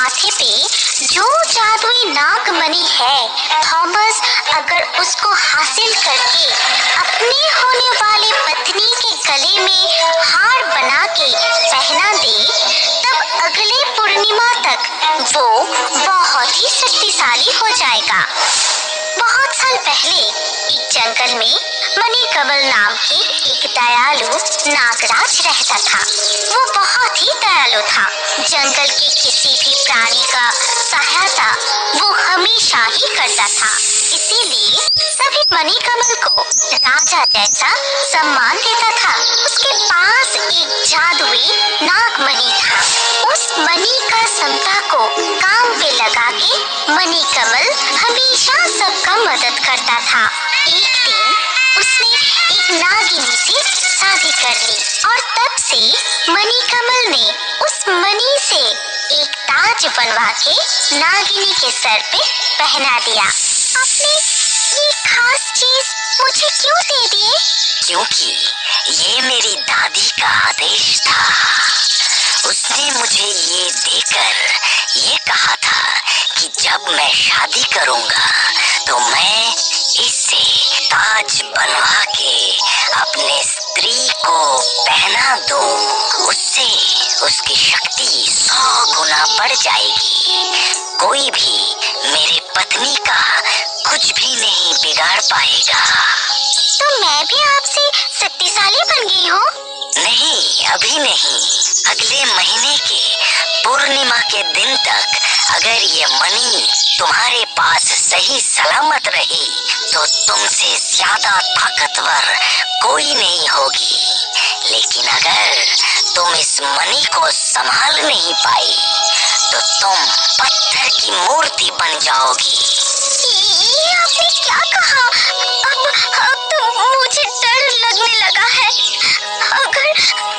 माथे पे जो जादुई नागमणि है, थॉमस अगर उसको हासिल करके अपने होने वाले पत्नी के गले में हार बना के पहना दे, तब अगले पूर्णिमा तक वो बहुत ही शक्तिशाली हो जाएगा। बहुत साल पहले एक जंगल में मणिकमल नाम के एक दयालु नागराज रहता था। वो बहुत ही दयालु था। जंगल के किसी भी प्राणी का सहायता वो हमेशा ही करता था। इसीलिए सभी मणिकमल को राजा जैसा सम्मान देता था। उसके पास एक जादुई नागमणि था। उस मणि का समता को काम पे लगा के मणिकमल हमेशा सबका मदद करता था। एक दिन उसने एक नागिनी से शादी कर ली और तब से मणिकमल ने उस मणि से एक ताज बनवा के नागिनी के सर पे पहना दिया। आपने ये खास चीज मुझे क्यों दे दिए? क्योंकि ये मेरी दादी का आदेश था। उसने मुझे ये देकर ये कहा था कि जब मैं शादी करूंगा तो मैं इससे ताज बनवा के अपने स्त्री को पहना दूं। उससे उसकी शक्ति 100 गुना बढ़ जाएगी। कोई भी मेरे पत्नी का कुछ भी नहीं बिगाड़ पाएगा। तो मैं भी आपसे शक्तिशाली बन गई हूँ? नहीं, अभी नहीं। अगले महीने के पूर्णिमा के दिन तक अगर ये मणि तुम्हारे पास सही सलामत रही तो तुमसे ज्यादा ताकतवर कोई नहीं होगी। लेकिन अगर तुम इस मणि को संभाल नहीं पाई तो तुम पत्थर की मूर्ति बन जाओगी। ये आपने क्या कहा? अब तो मुझे डर लगने लगा है।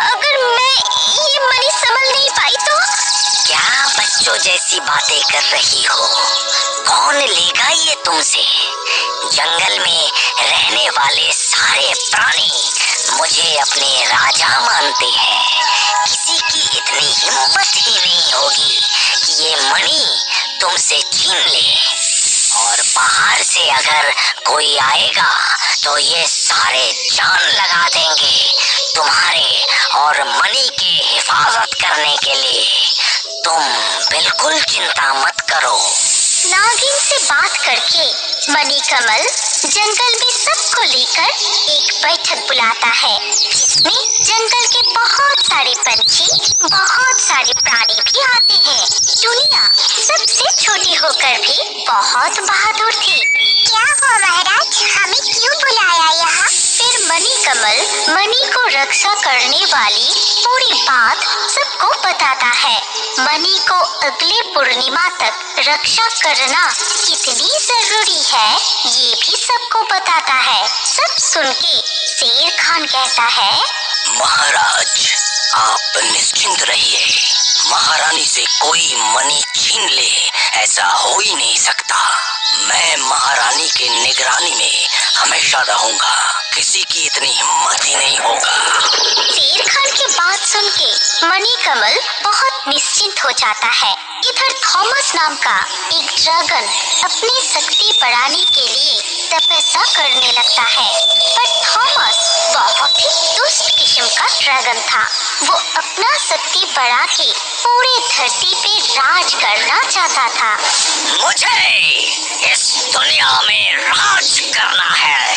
अगर मैं ये मणि संभाल नहीं पाई तो? क्या बच्चों जैसी बातें कर रही हो? कौन लेगा ये तुमसे? जंगल में रहने वाले सारे प्राणी मुझे अपने राजा मानते हैं। किसी की इतनी हिम्मत ही नहीं होगी कि ये मणि तुमसे छीन ले। और बाहर से अगर कोई आएगा तो ये सारे जान लगा देंगे तुम्हारे और मणि की हिफाजत करने के लिए। तुम बिल्कुल चिंता मत करो। नागिन से बात करके मणिकमल जंगल में सबको लेकर एक बैठक बुलाता है, जिसमें जंगल के बहुत सारे पंछी, बहुत सारे प्राणी भी आते हैं। दुनिया सबसे छोटी होकर भी बहुत बहादुर थी। क्या हुआ महाराज, हमें क्यों बुलाया यहाँ? फिर मणिकमल मणि को रक्षा करने वाली पूरी बात सबको बताता है। मणि को अगले पूर्णिमा तक रक्षा करना कितनी जरूरी है ये भी सबको बताता है। सब सुन के शेर खान कहता है, महाराज आप निश्चिंत रहिए। महारानी से कोई मणि छीन ले ऐसा हो ही नहीं सकता। मैं महारानी के निगरानी में हमेशा रहूंगा। किसी की इतनी हिम्मत ही नहीं होगा। शेर खान की बात सुन के मणिकमल बहुत निश्चिंत हो जाता है। इधर थॉमस नाम का एक ड्रैगन अपनी शक्ति बढ़ाने के लिए तपस्या करने लगता है। पर थॉमस बहुत ही दुष्ट किस्म का ड्रैगन था। वो अपना शक्ति बढ़ा के पूरे धरती पे राज करना चाहता था। मुझे इस दुनिया में राज करना है।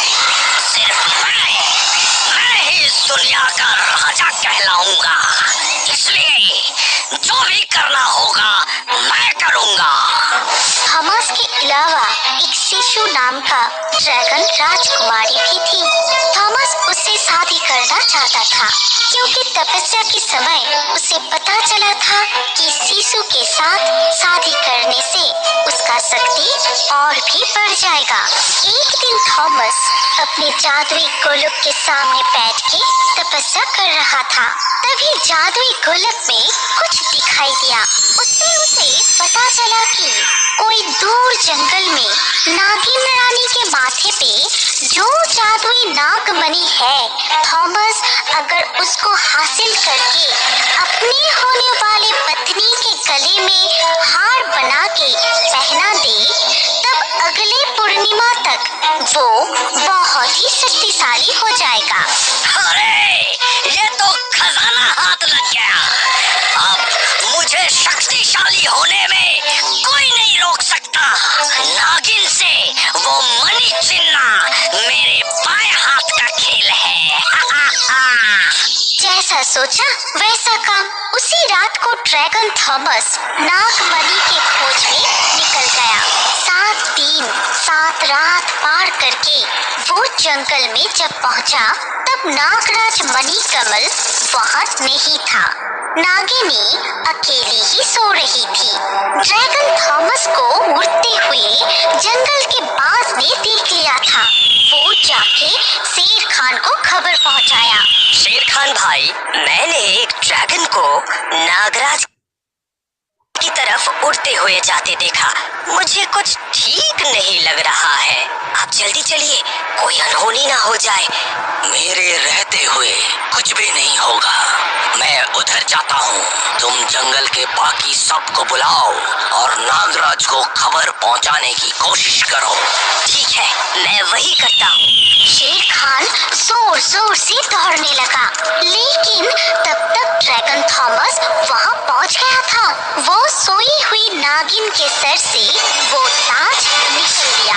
सिर्फ मैं ही इस दुनिया का राजा कहलाऊंगा। इसलिए जो भी करना होगा मैं करूंगा। थॉमस के अलावा एक शिशु नाम का ड्रैगन राजकुमारी भी थी। थॉमस उससे शादी करना चाहता था, क्योंकि तपस्या के समय उसे पता चला था कि शिशु के साथ शादी करने से उसका शक्ति और भी बढ़ जाएगा। एक दिन थॉमस अपने जादुई गोलक के सामने बैठ के तपस्या कर रहा था। तभी जादुई गोलक में कुछ दिखाई दिया। उससे उसे पता चला कि कोई दूर जंगल में नागिन रानी के माथे पे जो जादुई नागमणि है, थॉमस अगर उसको हासिल करके अपने होने वाले पत्नी के गले गले में हार बना के पहना दे, तब अगले पूर्णिमा तक वो बहुत ही शक्तिशाली हो जाएगा। अरे ये तो खजाना हाथ लग गया। अब मुझे शक्तिशाली होने में कोई नहीं रोक सकता। नागिन से वो मणि छीनना मेरे बाएं हाथ का खेल है। जैसा सोचा वैसा काम। उसी रात को ड्रैगन थॉमस नागमणि के खोज में निकल गया। 7 दिन 7 रात पार करके वो जंगल में जब पहुंचा, तब नागराज मणिकमल वहां नहीं था। नागिनी अकेली ही सो रही थी। ड्रैगन थॉमस को उड़ते हुए जंगल के बाज ने देख लिया था। वो जाके शेर खान को खबर पहुंचाया। शेर खान भाई, मैंने एक ड्रैगन को नागराज की तरफ उड़ते हुए जाते देखा। मुझे कुछ ठीक नहीं लग रहा है। आप जल्दी चलिए, कोई अनहोनी ना हो जाए। मेरे रहते हुए कुछ भी नहीं होगा। मैं उधर जाता हूँ। तुम जंगल के बाकी सबको बुलाओ और नागराज को खबर पहुँचाने की कोशिश करो। ठीक है, मैं वही करता हूँ। शेर खान जोर जोर से दौड़ने लगा, लेकिन तब तक ड्रैगन थॉमस वहां पहुंच गया था। वो सोई हुई नागिन के सर से वो ताज निकल दिया।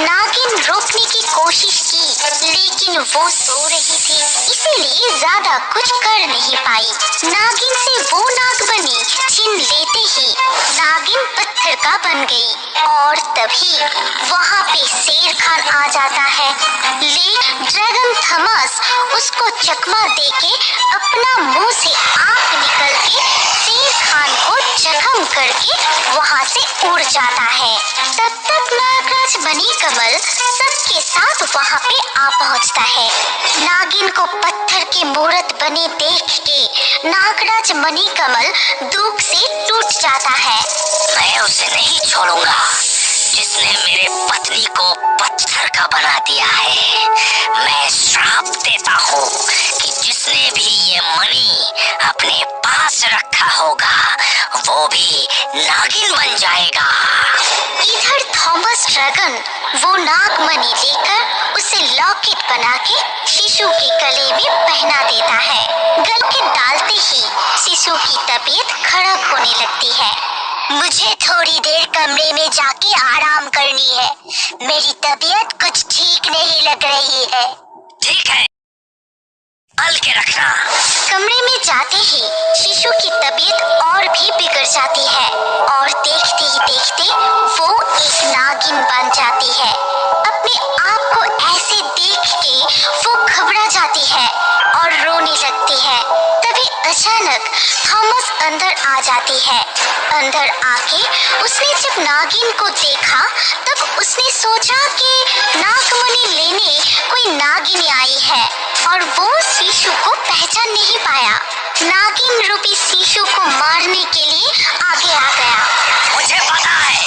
नागिन रोकने की कोशिश की, लेकिन वो सो रही थी, इसीलिए ज्यादा कुछ कर नहीं पाई। नागिन से वो नागमणि छीन लेते ही नागिन पत्थर का बन गई, और तभी वहां पे शेर खान आ जाता है। ड्रैगन थॉमस उसको चकमा देके अपना मुंह से आग निकल के शेर खान को जख्म करके वहां से उड़ जाता है। तब तक नागराज मणिकमल सबके साथ वहां पे आ पहुंचता है। नागिन को पत्थर की मूर्त बने देख के नागराज मणिकमल दुख से टूट जाता है। मैं उसे नहीं छोड़ूंगा जिसने मेरे पत्नी को पत्थर का बना दिया है। मैं श्राप देता हूँ कि जिसने भी ये मणि अपने पास रखा होगा वो भी नागिन बन जाएगा। इधर थॉमस ड्रैगन वो नागमणि लेकर उसे लॉकेट बना के शिशु के गले में पहना देता है। गले के डालते ही शिशु की तबीयत खराब होने लगती है। मुझे थोड़ी देर कमरे में जाके आराम करनी है। मेरी तबीयत कुछ ठीक नहीं लग रही है। ठीक है, हल के रखना। कमरे में जाते ही शिशु की तबीयत और भी बिगड़ जाती है, और देखते ही देखते वो एक नागिन बन जाती है। अपने आप को ऐसे देख के वो घबरा जाती है और रोने लगती है। तभी अचानक थॉमस अंदर आ जाती है। अंदर आके उसने जब नागिन को देखा, तब उसने सोचा कि नागमणि लेने कोई नागिन आई है, और वो शिशु को पहचान नहीं पाया। नागिन रूपी शिशु को मारने के लिए आगे आ गया। मुझे पता है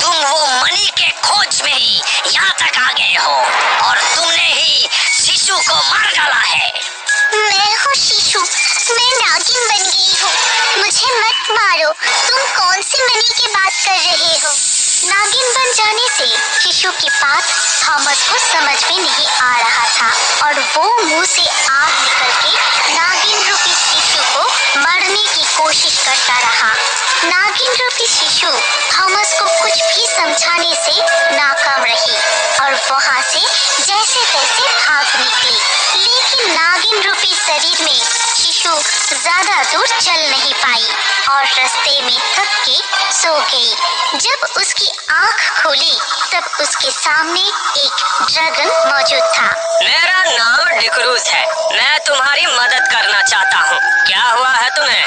तुम वो मणि के खोज में ही यहाँ तक आ गए हो, और तुमने ही शिशु को मार डाला है। मैं हूँ शिशु, मैं नागिन बन गई हूँ। मुझे मत मारो। तुम कौन सी मणि की बात कर रहे हो? नागिन बन जाने से शिशु की बात थॉमस को समझ में नहीं आ रहा था, और वो मुंह से आग निकल के नागिन रूपी शिशु को मारने की कोशिश करता रहा। नागिन रूपी शिशु थॉमस को कुछ भी समझाने से नाकाम रही, और वहां से जैसे तैसे भाग निकली। लेकिन नागिन रूपी शरीर में शिशु ज्यादा दूर चल नहीं पाई, और रास्ते में थक के सो गई। जब उसकी आंख खुली, तब उसके सामने एक ड्रैगन मौजूद था। मेरा नाम डिक्रूज है। मैं तुम्हारी मदद करना चाहता हूँ। क्या हुआ है तुम्हें?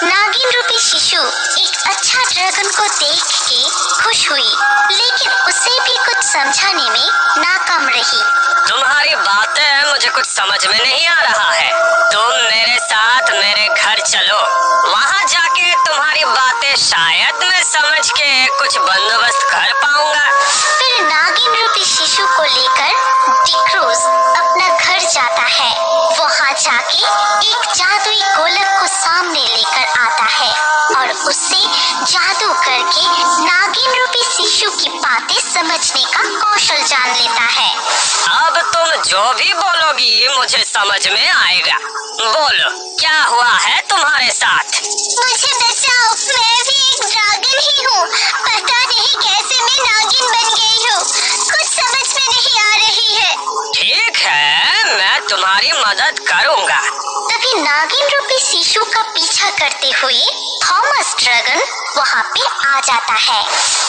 नागिन रूपी शिशु एक अच्छा ड्रैगन को देख के खुश हुई, लेकिन उसे भी कुछ समझाने में नाकाम रही। तुम्हारी बातें मुझे कुछ समझ में नहीं आ रहा है। तुम मेरे साथ मेरे घर चलो, वहाँ जाके तुम्हारी बातें शायद मैं समझ के कुछ बंदोबस्त कर पाऊंगा। फिर नागिन रूपी शिशु को लेकर डिक्रूज अपना घर जाता है। वहाँ जाके एक जादुई गोलक को सामने लेकर आता है, और उससे बचने का कौशल जान लेता है। अब तुम जो भी बोलोगी मुझे समझ में आएगा। बोलो क्या हुआ है तुम्हारे साथ? मुझे बचाओ, मैं भी एक ड्रैगन ही हूँ। पता नहीं कैसे मैं नागिन बन गई हूँ, कुछ समझ में नहीं आ रही है। ठीक है, मैं तुम्हारी मदद करूँगा। तभी नागिन रूपी शिशु का पीछा करते हुए थॉमस ड्रैगन वहाँ पे आ जाता है।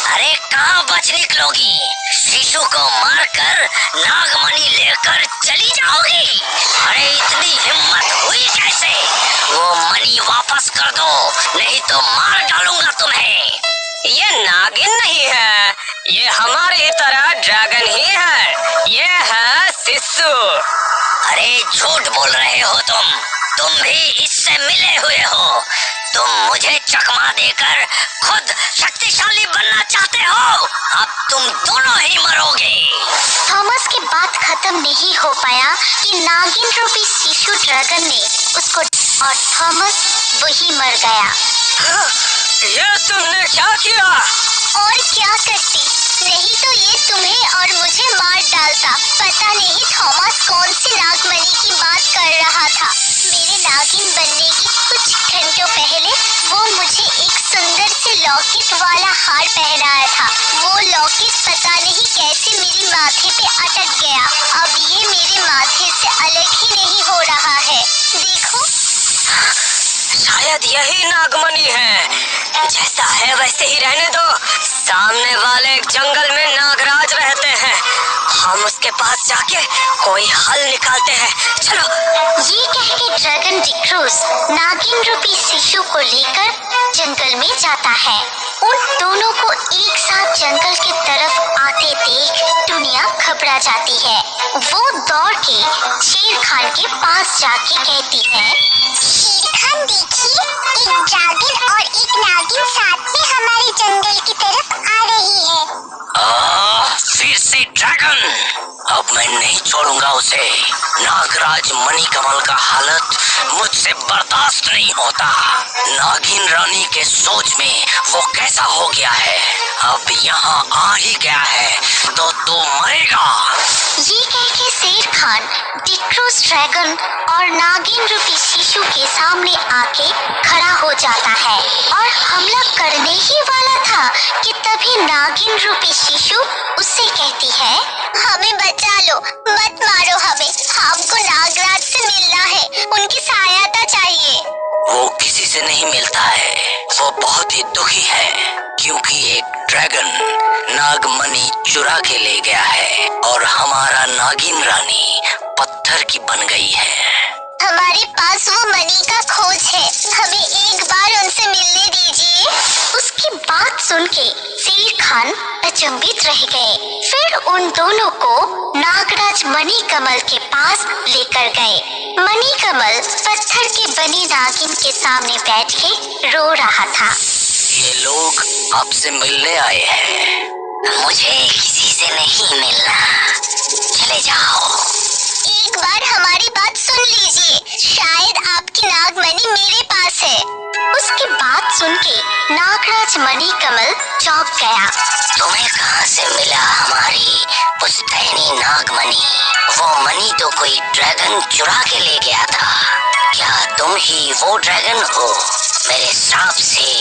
अरे कहाँ बच निकलोगी? शिशु को मारकर नागमणि लेकर चली जाओगी? अरे इतनी हिम्मत हुई कैसे? वो मणि वापस कर दो, नहीं तो मार डालूंगा तुम्हें। ये नागिन नहीं है, ये हमारी तरह ड्रैगन ही है। ये है शिशु। अरे झूठ बोल रहे हो तुम भी इससे मिले हुए हो। तुम मुझे चकमा देकर खुद शक्तिशाली बनना चाहते हो। अब तुम दोनों ही मरोगे। थॉमस की बात खत्म नहीं हो पाया कि नागिन रूपी शिशु ड्रैगन ने उसको और थॉमस वही मर गया। ये तुमने क्या किया? और क्या करती, नहीं तो ये तुम्हें और मुझे मार डालता। पता नहीं थॉमस कौन सी नागमणि की बात कर रहा था। मेरे नागिन बनने की कुछ घंटों पहले वो मुझे एक सुंदर से लॉकेट वाला हार पहनाया था। वो लॉकेट पता नहीं कैसे मेरे माथे पे अटक गया। अब ये मेरे माथे से अलग ही नहीं हो रहा है। देखो, शायद यही नागमणि है। जैसा है वैसे ही रहने दो। सामने वाले जंगल में नागराज रहते हैं, हम उसके पास जाके कोई हल निकालते हैं। चलो। ये कह के ड्रैगन डिक्रूज नागिन रूपी शिशु को लेकर जंगल में जाता है। उन दोनों को एक साथ जंगल की तरफ आते देख दुनिया घबरा जाती है। वो दौड़ के शेर खान के पास जाके कहती है, शेर खान देखिए, एक ड्रैगन और एक नागिन साथ में हमारे जंगल की तरफ आ रही है। फिर से ड्रैगन? अब मैं नहीं छोड़ूंगा उसे। नागराज मणिकमल का हालत मुझसे बर्दाश्त नहीं होता। नागिन रानी के सोच में वो कैसा हो गया है, अब यहाँ आ ही गया है तो तू मरेगा। ये कह के शेर खान डिक्रूज ड्रैगन और नागिन रूपी शिशु के सामने आके खड़ा हो जाता है और हमला करने ही वाला था कि तभी नागिन रूपी शिशु उससे कहती है, हमें बचा लो, मत मारो हमें, हमको नागराज से मिलना है, उनकी सहायता चाहिए। वो किसी से नहीं मिलता है, वो बहुत ही दुखी है क्योंकि एक ड्रैगन नागमणि चुरा के ले गया है और हमारा नागिन रानी पत्थर की बन गई है। हमारे पास वो मणि का खोज है, हमें एक बार उनसे मिलने दीजिए। उसकी बात सुन के शेर खान अचंभित रह गए। फिर उन दोनों को नागराज मणिकमल के पास लेकर गए। मणिकमल पत्थर के बनी नागिन के सामने बैठ के रो रहा था। ये लोग आपसे मिलने आए हैं। मुझे किसी से नहीं मिलना, चले जाओ। एक बार हमारी बात सुन लीजिए, शायद आपकी नागमणि मेरे पास है। उसकी बात सुन के नागराज मणिकमल चौंक गया। तुम्हें कहाँ से मिला हमारी पुश्तैनी नागमणि? वो मणि तो कोई ड्रैगन चुरा के ले गया था। क्या तुम ही वो ड्रैगन हो? मेरे श्राप से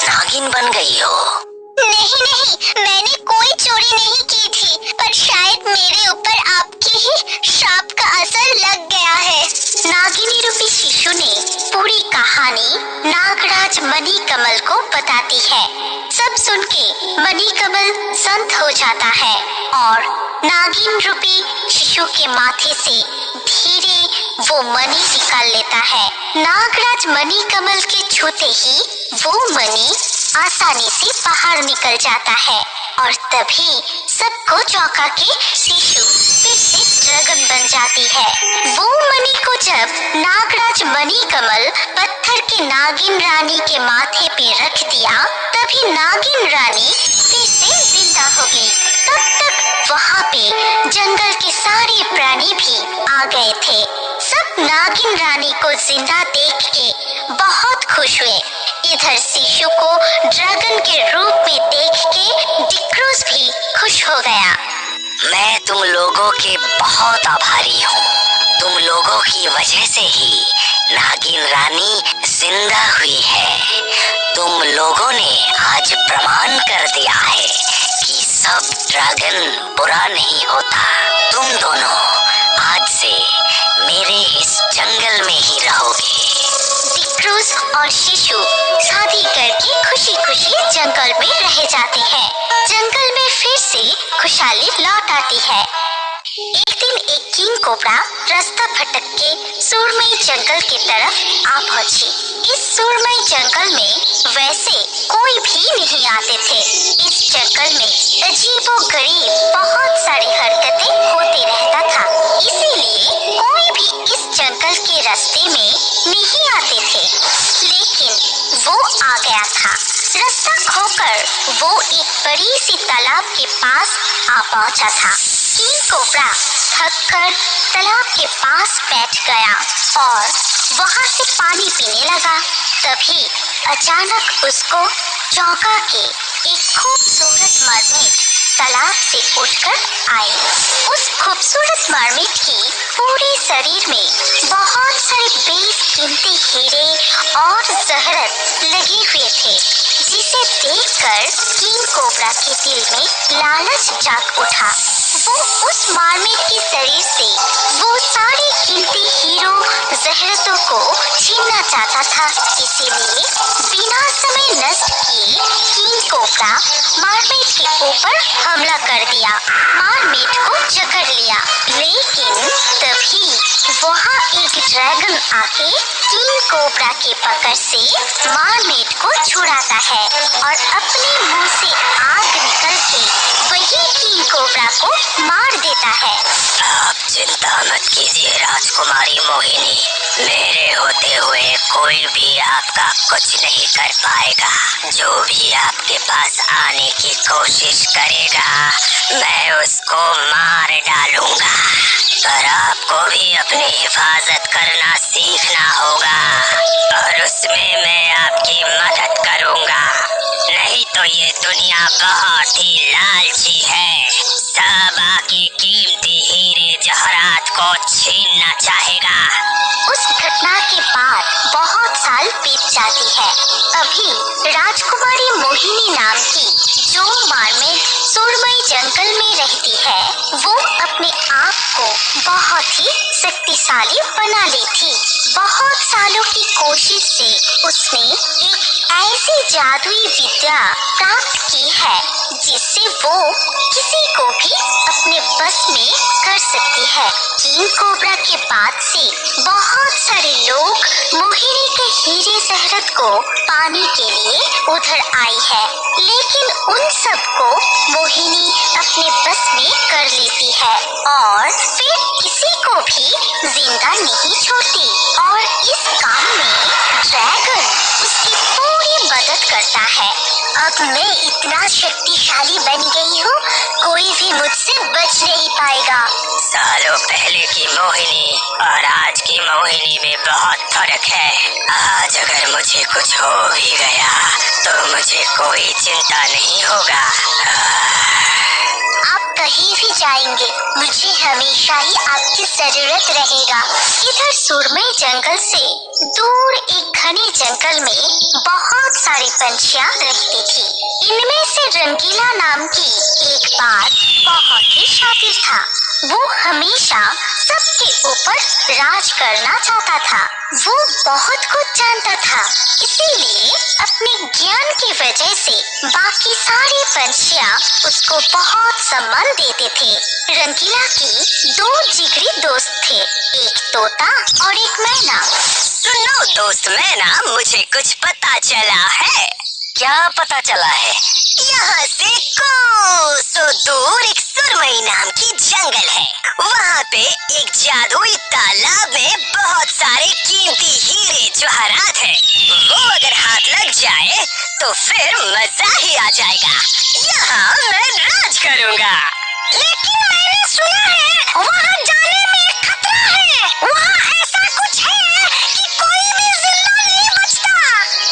नागिन बन गई हो? नहीं नहीं, मैंने कोई चोरी नहीं की थी, पर शायद मेरे ऊपर आपके ही श्राप का असर लग गया है। नागिनी रूपी शिशु ने पूरी कहानी नागराज मणिकमल को बताती है। सब सुन के मणिकमल शांत हो जाता है और नागिन रूपी शिशु के माथे से धीरे वो मणि निकाल लेता है। नागराज मणिकमल के छूते ही वो मणि आसानी से बाहर निकल जाता है और तभी सबको चौंका के शिशु फिर से ड्रैगन बन जाती है। वो मणि को जब नागराज मणिकमल पत्थर के नागिन रानी के माथे पे रख दिया, तभी नागिन रानी फिर से जिंदा हो गई। तब तक वहाँ पे जंगल के सारे प्राणी भी आ गए थे। सब नागिन रानी को जिंदा देख के बहुत खुश हुए। इधर शिशु को ड्रैगन के रूप में देख के डिक्रूज भी खुश हो गया। तुम लोगों के बहुत आभारी हूँ। तुम लोगों की वजह से ही नागिन रानी जिंदा हुई है। तुम लोगों ने आज प्रमाण कर दिया है कि सब ड्रैगन बुरा नहीं होता। तुम दोनों आज से मेरे इस जंगल में ही रहोगे। दिक्रूज और शिशु शादी करके खुशी खुशी जंगल में रह जाते हैं। जंगल में फिर से खुशहाली लौट आती है। एक दिन एक किंग कोबरा रास्ता भटक के सुरमई जंगल की तरफ आ पहुंची। इस सुरमई जंगल में वैसे कोई भी नहीं आते थे। इस जंगल में अजीबोगरीब बहुत सारी हरकतें होते रहता था, इसीलिए कोई भी इस जंगल के रास्ते में नहीं आते थे। लेकिन वो आ गया था। रास्ता खोकर वो एक बड़ी सी तालाब के पास आ पहुंचा था। किंग कोबरा थककर तालाब के पास बैठ गया और वहां से पानी पीने लगा। तभी अचानक उसको चौंका के एक खूबसूरत मरमेड तालाब से उठकर आई। उस खूबसूरत मरमेड की पूरे शरीर में बहुत सारे बेशकीमती हीरे और जहरत लगे हुए थे, जिसे देखकर किंग कोबरा के दिल में लालच जाग उठा। वो उस मरमेड के शरीर से वो सारे कीमती हीरो जहरतों को छीनना चाहता था। इसीलिए बिना समय नष्ट किए किंग कोबरा मरमेड के ऊपर हमला कर दिया, मरमेड को जकड़ लिया। लेकिन तभी वहाँ एक ड्रैगन आके किंग कोबरा के पकड़ से मरमेड को छुड़ाता है और अपने मुंह से आग निकल के वही किंग कोबरा को मार देता है। आप चिंता मत कीजिए राजकुमारी मोहिनी, मेरे होते हुए कोई भी आपका कुछ नहीं कर पाएगा। जो भी आपके पास आने की कोशिश करेगा मैं उसको मार डालूंगा। पर आपको भी अपनी हिफाजत करना सीखना होगा और उसमें मैं आपकी मदद करूंगा। नहीं तो ये दुनिया बहुत ही लालची है, सब आके कीमती हीरे जवाहरात को छीनना चाहेगा। उस घटना के बाद बहुत साल बीत जाती है। अभी राजकुमारी मोहिनी नाम की जो मरमेड सुरमई जंगल में रहती है, वो अपने आप को बहुत ही शक्तिशाली बना ली थी। बहुत सालों की कोशिश से उसने एक ऐसी जादुई विद्या प्राप्त की है जिससे वो किसी को भी अपने बस में कर सकती है। किंग कोबरा के बाद से बहुत सारे लोग मोहिनी के हीरे जहरत को पाने के लिए उधर आई है, लेकिन उन सबको मोहिनी अपने बस में कर लेती है और फिर किसी को भी जिंदा नहीं छोड़ती। और इस काम में ड्रैगन उसकी पूरी मदद करता है। अब मैं इतना शक्तिशाली बन गई हूँ, कोई भी मुझसे बच नहीं पाएगा। सालों पहले की मोहिनी और आज की मोहिनी में बहुत फर्क है। आज अगर मुझे कुछ हो भी गया तो मुझे कोई चिंता नहीं होगा। आप कहीं भी जाएंगे, मुझे हमेशा ही आपकी जरूरत रहेगा। इधर सुरमई जंगल से दूर एक घने जंगल में बहुत सारी पंछियां रहती थी। इनमें से रंगीला नाम की एक बात बहुत ही शातिर था। वो हमेशा सबके ऊपर राज करना चाहता था। वो बहुत कुछ जानता था, इसीलिए अपने ज्ञान की वजह से बाकी सारे पंछियां उसको बहुत सम्मान देते थे। रंगीला के दो जिगरी दोस्त थे, एक तोता और एक मैना। सुनो दोस्त मैना, मुझे कुछ पता चला है। क्या पता चला है? यहाँ से कोसों दूर एक सुरमई नाम की जंगल है। वहाँ पे एक जादुई तालाब में बहुत सारे कीमती हीरे जवाहरात हैं। वो अगर हाथ लग जाए तो फिर मजा ही आ जाएगा। यहाँ मैं राज करूँगा। लेकिन मैंने सुना है वहाँ जाने में खतरा है। वहाँ ऐसा कुछ है कि कोई भी जिंदा नहीं बचता।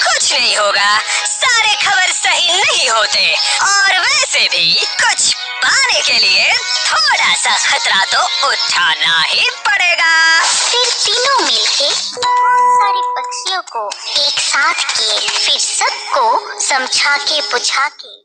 कुछ नहीं होगा, सारे खबर सही नहीं होते और वैसे भी कुछ पाने के लिए थोड़ा सा खतरा तो उठाना ही पड़ेगा। फिर तीनों मिलके बहुत सारे पक्षियों को एक साथ किए, फिर सबको समझा के बुझा के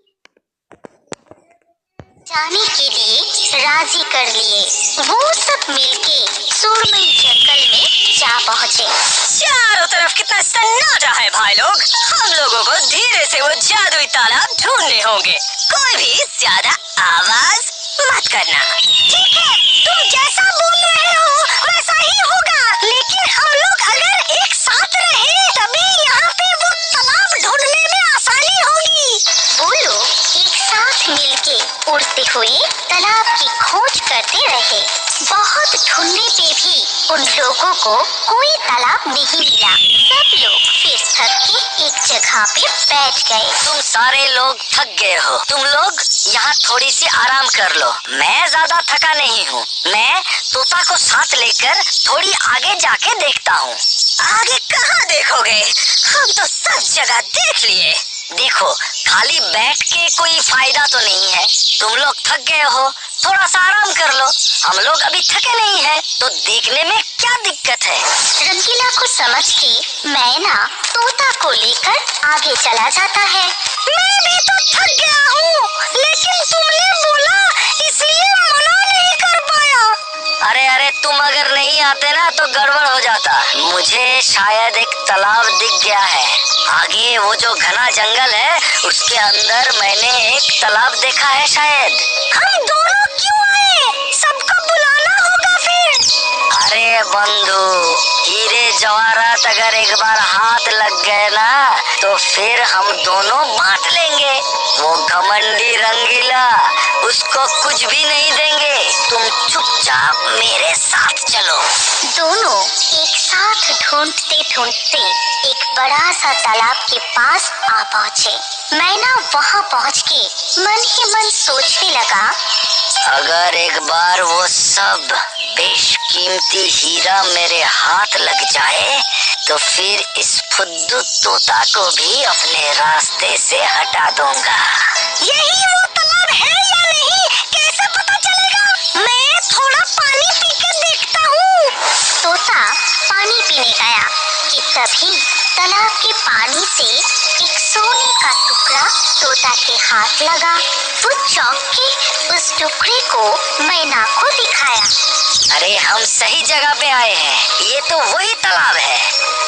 जाने के लिए राजी कर लिए। वो सब मिलके सुरमई जंगल में जा पहुँचे। चारों तरफ कितना सन्नाटा है भाई लोग। हम लोगों को धीरे से वो जादुई तालाब ढूंढने होंगे। कोई भी ज्यादा आवाज मत करना। ठीक है, तुम जैसा बोल रहे हो वैसा ही होगा, लेकिन हम लोग अगर एक साथ रहे तभी यहाँ पे वो तालाब ढूंढने में आसानी होगी। वो लोग एक साथ मिलके उड़ते हुए तालाब की खोज करते रहे। बहुत ढूंढने पे भी उन लोगों को कोई तालाब नहीं मिला। सब लोग फिर थक के एक जगह पे बैठ गए। तुम सारे लोग थक गए हो, तुम लोग यहाँ थोड़ी सी आराम कर लो। मैं ज्यादा थका नहीं हूँ। मैं तोता को साथ लेकर थोड़ी आगे जाके देखता हूँ। आगे कहाँ देखोगे? हम तो सब जगह देख लिए। देखो, खाली बैठ के कोई फायदा तो नहीं है। तुम लोग थक गए हो, थोड़ा सा आराम कर लो। हम लोग अभी थके नहीं हैं, तो देखने में क्या दिक्कत है? रंगीला को समझ के मैना तोता को लेकर आगे चला जाता है। मैं भी तो थक गया हूँ, लेकिन तुमने बोला इसलिए मना नहीं कर पाया। अरे तुम अगर नहीं आते ना तो गड़बड़ हो जाता। मुझे शायद एक तालाब दिख गया है। आगे वो जो घना जंगल है उसके अंदर मैंने एक तालाब देखा है शायद। हम दोनों क्यों आए? सबको बुलाना होगा फिर। अरे बंधु, हीरे जवाहरात अगर एक बार हाथ लग गए ना तो फिर हम दोनों बांट लेंगे। वो घमंडी रंगीला, उसको कुछ भी नहीं देंगे। तुम चुपचाप मेरे साथ चलो। दोनों एक साथ ढूंढते ढूंढते एक बड़ा सा तालाब के पास आ पहुँचे। मैना वहाँ पहुँच के मन ही मन सोचने लगा, अगर एक बार वो सब बेशकीमती हीरा मेरे हाथ लग जाए तो फिर इस फुद्दू तोता को भी अपने रास्ते से हटा दूंगा। यही वो तालाब है या नहीं कैसे पता चलेगा? मैं थोड़ा पानी पी के देखता हूँ। तोता पानी पीने गया कि तभी तालाब के पानी से एक सोने का टुकड़ा तोता के हाथ लगा। वो चौंक के उस टुकड़े को मैना को दिखाया। अरे हम सही जगह पे आए हैं, ये तो वही तालाब है।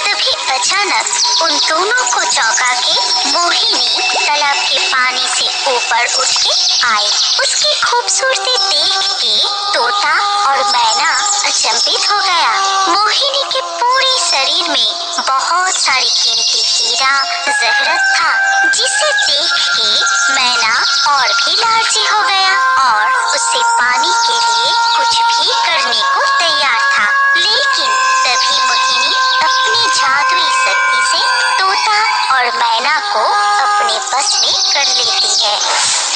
तभी अचानक उन दोनों को चौंका के मोहिनी तालाब के पानी से ऊपर उठ के आई। उसकी खूबसूरती देख के तोता और मैना अचंभित हो गया। मोहिनी के पूरे शरीर में बहुत सारी कीमती हीरा जहरत था, जिसे देख के मैना और भी लालची हो गया और उसे पाने के लिए कुछ भी करने को तैयार था। लेकिन तभी मोहिनी अपनी जादुई शक्ति से तोता और मैना को अपने बस में कर लेती है।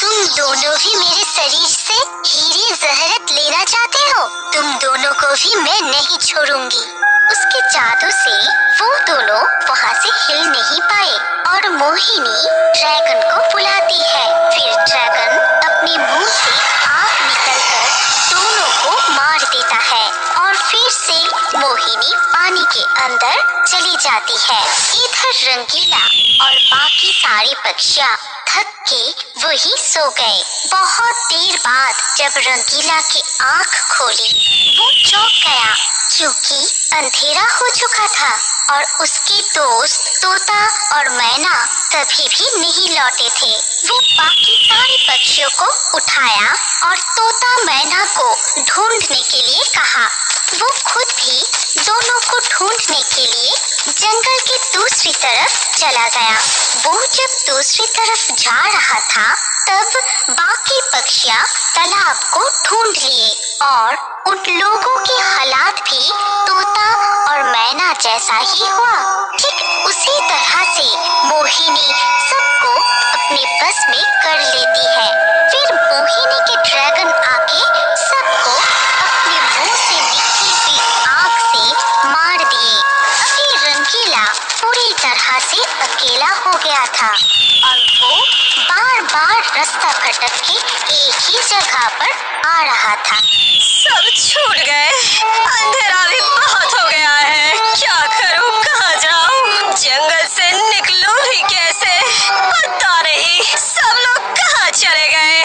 तुम दोनों भी मेरे शरीर से हीरे जहरत लेना चाहते हो? तुम दोनों को भी मैं नहीं छोड़ूंगी। उसके जादू से वो दोनों वहाँ से हिल नहीं पाए और मोहिनी ड्रैगन को बुलाती है। फिर ड्रैगन अपने मुंह से आग निकलकर दोनों को मार देता है और फिर से मोहिनी पानी के अंदर चली जाती है। इधर रंगीला और बाकी सारे पक्षियाँ थक के वही सो गए। बहुत देर बाद जब रंगीला की आँख खोली वो चौंक गया, क्योंकि अंधेरा हो चुका था और उसके दोस्त तोता और मैना कभी भी नहीं लौटे थे। वो बाकी सारे पक्षियों को उठाया और तोता मैना को ढूंढने के लिए कहा। वो खुद भी दोनों को ढूंढने के लिए जंगल की दूसरी तरफ चला गया। वो जब दूसरी तरफ जा रहा था तब बाकी पक्षियाँ तालाब को ढूंढ लिए और उन लोगों के हालात भी तोता और मैना जैसा ही हुआ। ठीक उसी तरह से मोहिनी सबको अपने बस में कर लेती है। फिर मोहिनी के ड्रैगन आके सबको अपने मुंह से निकली हुई आग से मार दिए। अभी रंगीला पूरी तरह से अकेला हो गया था और वो बार बार रास्ता भटक के एक ही जगह पर आ रहा था। सब छूट गए, अंधेरा भी बहुत हो गया है। क्या करूं, कहाँ जाऊं? जंगल से निकलूं भी कैसे, पता नहीं। सब लोग कहाँ चले गए?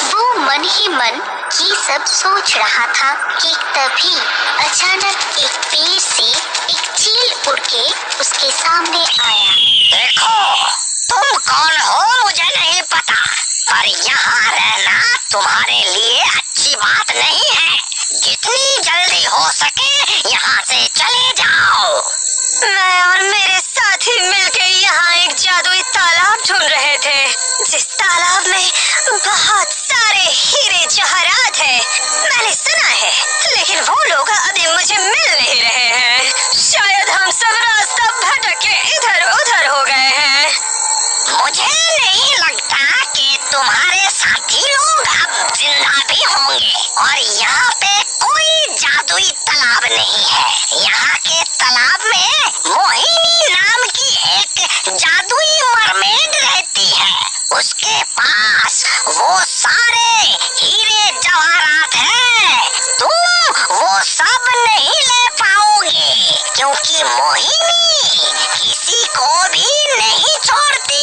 वो मन ही मन ये सब सोच रहा था कि तभी अचानक एक पेड़ से एक चील उड़ के उसके सामने आया। देखो, तुम कौन हो मुझे नहीं पता, पर यहाँ रहना तुम्हारे लिए अच्छी बात नहीं है। जितनी जल्दी हो सके यहाँ से चले जाओ। मैं और मेरे साथी मिलके यहाँ एक जादुई तालाब ढूंढ रहे थे, जिस तालाब में बहुत सारे हीरे जवाहरात है। मैंने सुना है, लेकिन वो लोग अभी मुझे मिल नहीं रहे हैं। शायद हम सब रास्ता भटक के इधर उधर हो गए हैं। मुझे नहीं लगता कि तुम्हारे साथी लोग अब जिंदा भी होंगे। और यहाँ पे कोई जादुई तालाब नहीं है। यहाँ के तालाब में मोहिनी नाम की एक जादुई मरमेड रहती है। उसके पास वो सारे हीरे जवाहरात हैं। तुम वो सब नहीं ले पाओगे, क्योंकि मोहिनी किसी को भी नहीं छोड़ती।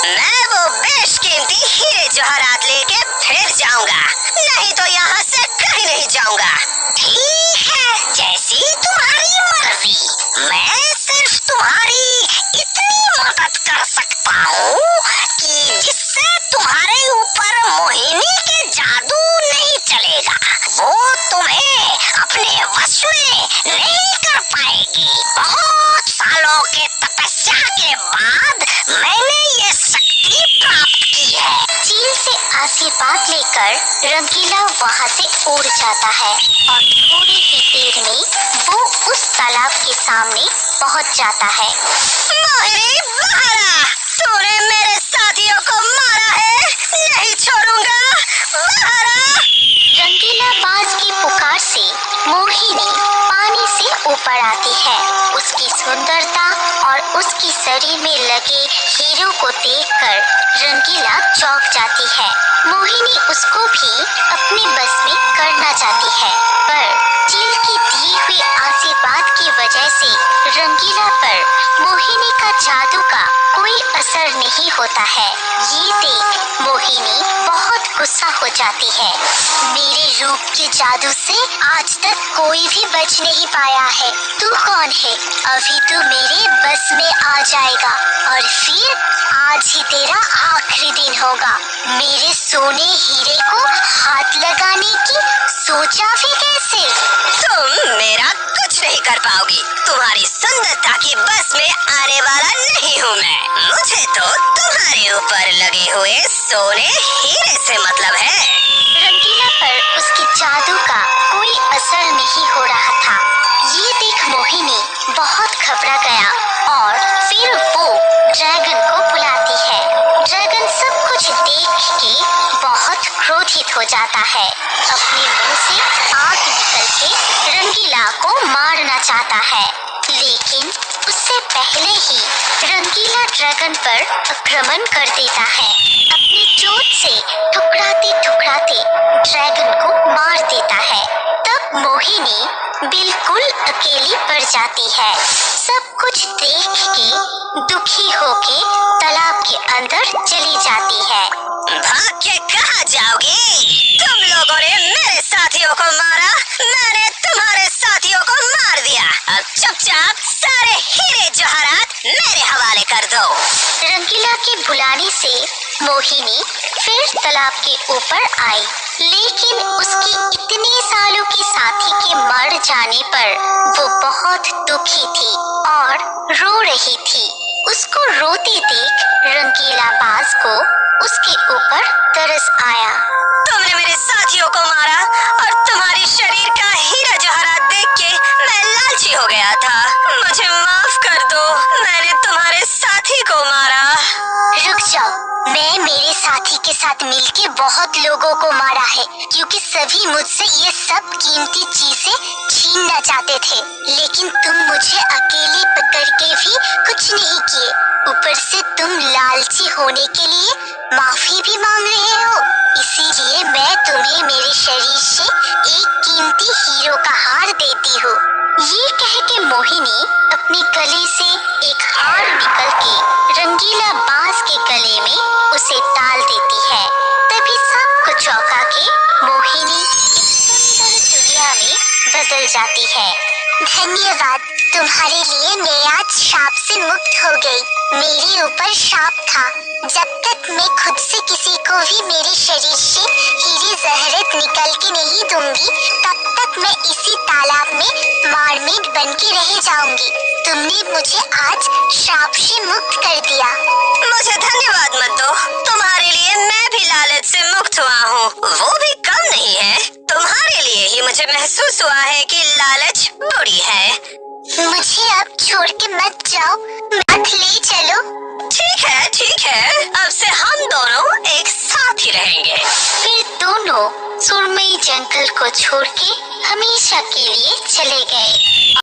मैं वो बेशकीमती हीरे जवाहरात लेके फिर जाऊंगा, नहीं तो यहाँ से कहीं नहीं जाऊंगा। ठीक है, जैसी तुम्हारी मर्जी। मैं सिर्फ तुम्हारी इतनी मदद कर सकता हूँ कि जिससे तुम्हारे ऊपर मोहिनी के जादू नहीं चलेगा। वो तुम्हें अपने वश में नहीं कर पाएगी। बहुत सालों के तपस्या के बाद मैंने ये शक्ति प्राप्त की है। चील से आशीर्वाद लेकर रंगीला वहाँ से उड़ जाता है और थोड़ी ही देर में वो उस तालाब के सामने पहुँच जाता है। मोहिनी, बाहर आ! तूने मेरे साथियों को मारा है, नहीं छोड़ूंगा। बाहर आ! रंगीला बाज की पुकार से मोहिनी पानी से ऊपर आती है। उसकी सुंदरता और उसकी शरीर में लगे हीरों को देखकर रंगीला चौंक जाती है। मोहिनी उसको भी अपने बस में करना चाहती है, पर चील की दी हुई आशीर्वाद की वजह से रंगीला पर मोहिनी का जादू का कोई असर नहीं होता है। ये देख मोहिनी बहुत गुस्सा हो जाती है। मेरे रूप के जादू से आज तक कोई भी बच नहीं पाया है। तू कौन है? अभी तू मेरे बस में आ जाएगा और फिर आज ही तेरा आखिरी दिन होगा। मेरे सोने हीरे को हाथ लगाने की सोचा भी कैसे? तुम मेरा कुछ नहीं कर पाओगी। तुम्हारी सुंदरता की बस में आने वाला नहीं हूँ मैं। मुझे तो तुम्हारे ऊपर लगे हुए सोने हीरे से मतलब है। रंगीला पर उसके जादू का कोई असर नहीं हो रहा था। ये देख मोहिनी बहुत घबरा गया और फिर वो ड्रैगन को बुलाती है। ड्रैगन सब कुछ देख के बहुत क्रोधित हो जाता है। अपने मुंह से आग निकल के रंगीला को मारना चाहता है, लेकिन उससे पहले ही रंगीला ड्रैगन पर आक्रमण कर देता है। अपनी चोट से ठुकराते ठुकराते ड्रैगन को मार देता है। तब मोहिनी बिल्कुल अकेली पड़ जाती है। सब कुछ देख के दुखी होके तालाब के अंदर चली जाती है। भाग के कहाँ जाओगी? तुम लोगों ने मेरे साथियों को मारा, मैंने तुम्हारे साथियों को मार दिया। अब चुपचाप सारे हीरे जवाहरात मेरे हवाले कर दो। रंगीला के बुलाने से मोहिनी फिर तालाब के ऊपर आई, लेकिन उसकी इतने सालों की साथी के मर जाने पर वो बहुत दुखी थी और रो रही थी। उसको रोते देख रंगीला बाज को उसके ऊपर तरस आया। तुमने मेरे साथियों को मारा और तुम्हारी शरीर का हीरा जवाहरात देख के मैं लालची हो गया था। मुझे माफ कर दो, मैंने तुम्हारे साथी को मारा। रुक जाओ, मैं मेरे साथी के साथ मिलके बहुत लोगों को मारा है, क्योंकि सभी मुझसे ये सब कीमती चीजें छीनना चाहते थे, लेकिन तुम मुझे अकेले पकड़ के भी कुछ नहीं किए। ऊपर से तुम लालची होने के लिए माफी भी मांग रहे हो, इसीलिए मैं तुम्हें मेरे शरीर से एक कीमती हीरो का हार देती हूँ। ये कह के मोहिनी अपने गले से एक हार निकल के रंगीला बांस के गले में उसे डाल देती है। तभी सबको चौंका के मोहिनी एक सुंदर चुड़िया में बदल जाती है। धन्यवाद, तुम्हारे लिए मैं आज श्राप से मुक्त हो गई। मेरे ऊपर श्राप था, जब तक मैं खुद से किसी को भी मेरे शरीर से हीरे जहरत निकल के नहीं दूंगी, तब तक मैं इसी तालाब में मरमेड बन के रह जाऊंगी। तुमने मुझे आज श्राप से मुक्त कर दिया। मुझे धन्यवाद मत दो, तुम्हारे लिए मैं भी लालच से मुक्त हुआ हूँ, वो भी कम नहीं है। तुम्हारे लिए ही मुझे महसूस हुआ है कि लालच बुरी है। मुझे अब छोड़ के मत जाओ, मत ले चलो। ठीक है, अब से हम दोनों एक साथ ही रहेंगे। फिर दोनों सुरमई जंगल को छोड़ के हमेशा के लिए चले गए।